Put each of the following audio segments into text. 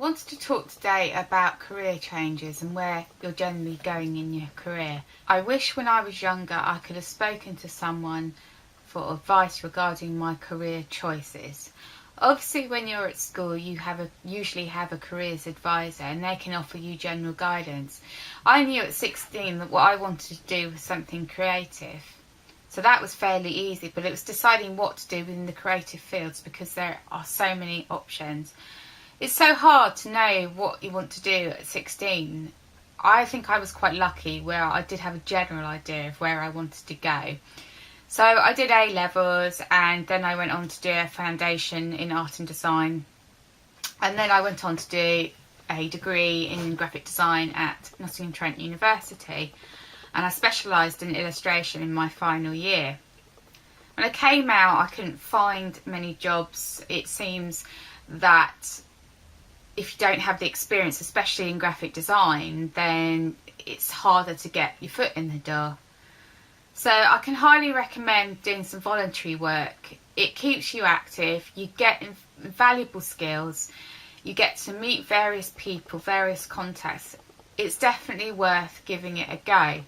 I wanted to talk today about career changes and where you're generally going in your career. I wish when I was younger I could have spoken to someone for advice regarding my career choices. Obviously when you're at school you usually have a careers advisor and they can offer you general guidance. I knew at 16 that what I wanted to do was something creative. So that was fairly easy, but it was deciding what to do within the creative fields because there are so many options. It's so hard to know what you want to do at 16. I think I was quite lucky where I did have a general idea of where I wanted to go. So I did A-levels and then I went on to do a foundation in art and design. And then I went on to do a degree in graphic design at Nottingham-Trent University. And I specialised in illustration in my final year. When I came out I couldn't find many jobs. It seems that if you don't have the experience, especially in graphic design, then it's harder to get your foot in the door. So I can highly recommend doing some voluntary work. It keeps you active, you get valuable skills, you get to meet various people, various contacts. It's definitely worth giving it a go.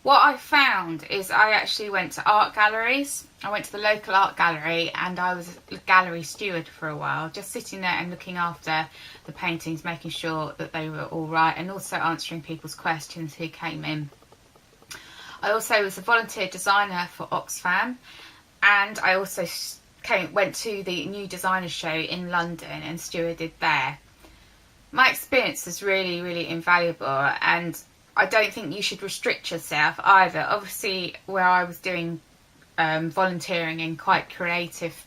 What I found is I actually went to art galleries. I went to the local art gallery and I was a gallery steward for a while, just sitting there and looking after the paintings, making sure that they were all right and also answering people's questions who came in. I also was a volunteer designer for Oxfam and I also went to the New Designer Show in London and stewarded there. My experience was really, really invaluable and I don't think you should restrict yourself either. Obviously, where I was doing volunteering in quite creative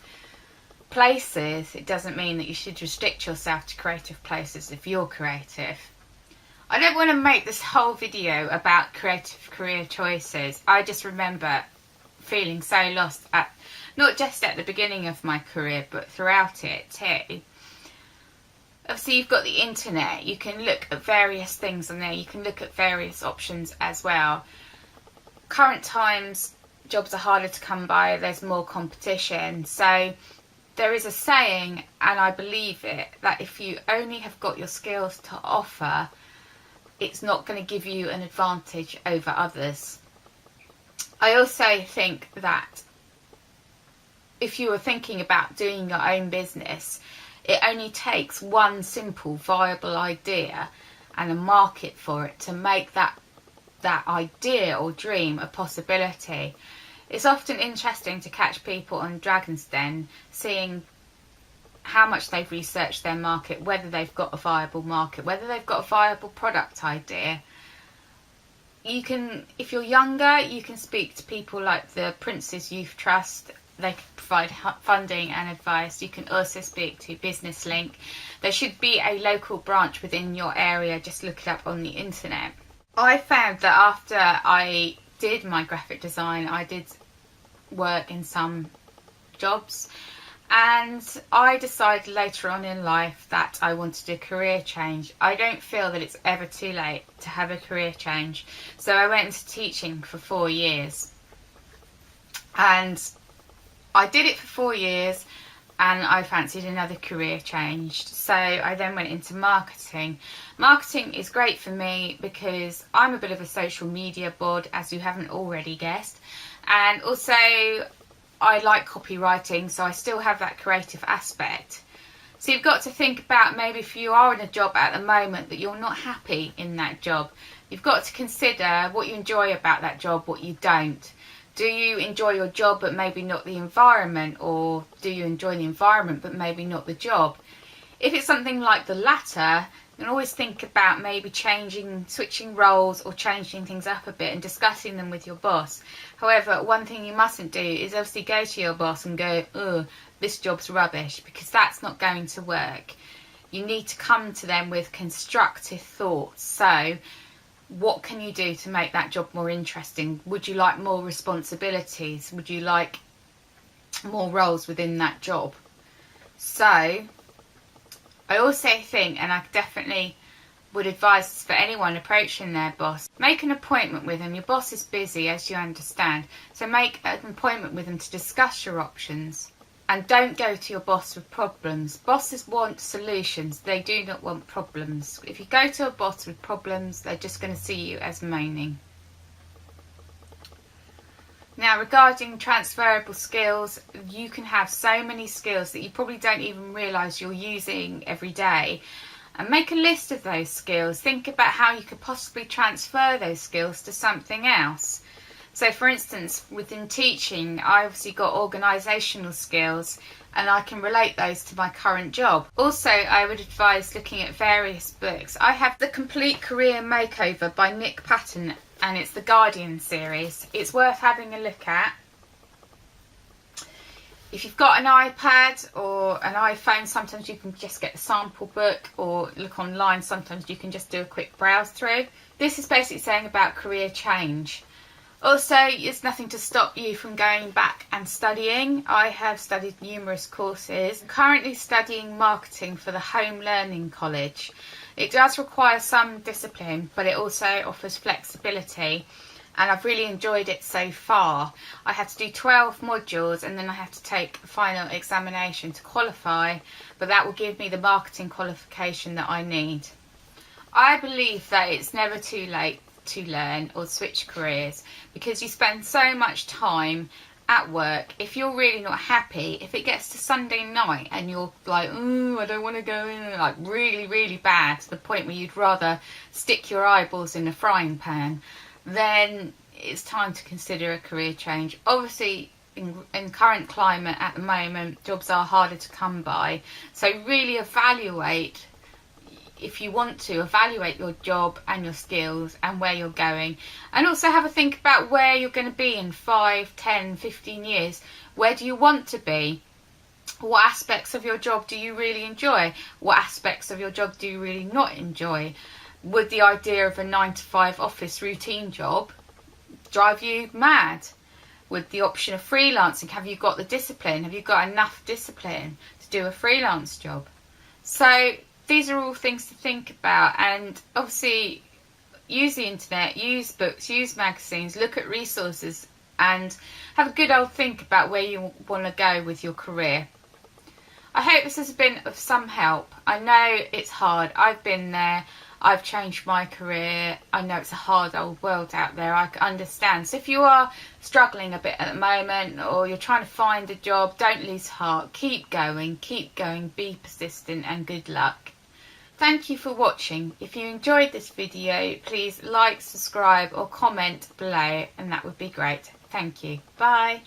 places, it doesn't mean that you should restrict yourself to creative places if you're creative. I don't want to make this whole video about creative career choices. I just remember feeling so lost not just at the beginning of my career, but throughout it too. Obviously you've got the internet, you can look at various things on there, you can look at various options as well. Current times, jobs are harder to come by, there's more competition. So there is a saying, and I believe it, that if you only have got your skills to offer, it's not going to give you an advantage over others. I also think that if you were thinking about doing your own business, it only takes one simple viable idea and a market for it to make that idea or dream a possibility. It's often interesting to catch people on Dragon's Den, seeing how much they've researched their market, whether they've got a viable market, whether they've got a viable product idea. You can, if you're younger, you can speak to people like the Prince's Youth Trust. They can provide funding and advice. You can also speak to Business Link. There should be a local branch within your area. Just look it up on the internet. I found that after I did my graphic design, I did work in some jobs, and I decided later on in life that I wanted a career change. I don't feel that it's ever too late to have a career change. So I went into teaching for 4 years. And I did it for 4 years and I fancied another career change. So I then went into marketing. Marketing is great for me because I'm a bit of a social media bod, as you haven't already guessed. And also I like copywriting, so I still have that creative aspect. So you've got to think about, maybe if you are in a job at the moment that you're not happy in that job, you've got to consider what you enjoy about that job, what you don't. Do you enjoy your job but maybe not the environment, or do you enjoy the environment but maybe not the job? If it's something like the latter, you can always think about maybe switching roles or changing things up a bit and discussing them with your boss. However, one thing you mustn't do is obviously go to your boss and go, "Oh, this job's rubbish," because that's not going to work. You need to come to them with constructive thoughts. So what can you do to make that job more interesting? Would you like more responsibilities? Would you like more roles within that job? So I also think, and I definitely would advise this for anyone approaching their boss, make an appointment with them. Your boss is busy, as you understand, so make an appointment with them to discuss your options. And don't go to your boss with problems. Bosses want solutions, they do not want problems. If you go to a boss with problems, they're just going to see you as moaning. Now, regarding transferable skills, you can have so many skills that you probably don't even realise you're using every day. And make a list of those skills. Think about how you could possibly transfer those skills to something else. So, for instance, within teaching, I obviously got organisational skills, and I can relate those to my current job. Also, I would advise looking at various books. I have The Complete Career Makeover by Paton, and it's the Guardian series. It's worth having a look at. If you've got an iPad or an iPhone, sometimes you can just get the sample book, or look online, sometimes you can just do a quick browse through. This is basically saying about career change. Also, there's nothing to stop you from going back and studying. I have studied numerous courses. I'm currently studying marketing for the Home Learning College. It does require some discipline, but it also offers flexibility, and I've really enjoyed it so far. I had to do 12 modules, and then I have to take a final examination to qualify, but that will give me the marketing qualification that I need. I believe that it's never too late to learn or switch careers, because you spend so much time at work. If you're really not happy, if it gets to Sunday night and you're like, ooh, I don't want to go in, like really bad, to the point where you'd rather stick your eyeballs in a frying pan, then it's time to consider a career change. Obviously, in current climate at the moment, jobs are harder to come by, so really evaluate. If you want to, evaluate your job and your skills and where you're going, and also have a think about where you're going to be in 5, 10, 15 years. Where do you want to be? What aspects of your job do you really enjoy? What aspects of your job do you really not enjoy? Would the idea of a 9-to-5 office routine job drive you mad? Would the option of freelancing, have you got the discipline? Have you got enough discipline to do a freelance job? So these are all things to think about, and obviously use the internet, use books, use magazines, look at resources, and have a good old think about where you want to go with your career. I hope this has been of some help. I know it's hard. I've been there. I've changed my career. I know it's a hard old world out there. I understand. So if you are struggling a bit at the moment, or you're trying to find a job, don't lose heart. Keep going, be persistent, and good luck. Thank you for watching. If you enjoyed this video, please like, subscribe or comment below, and that would be great. Thank you. Bye.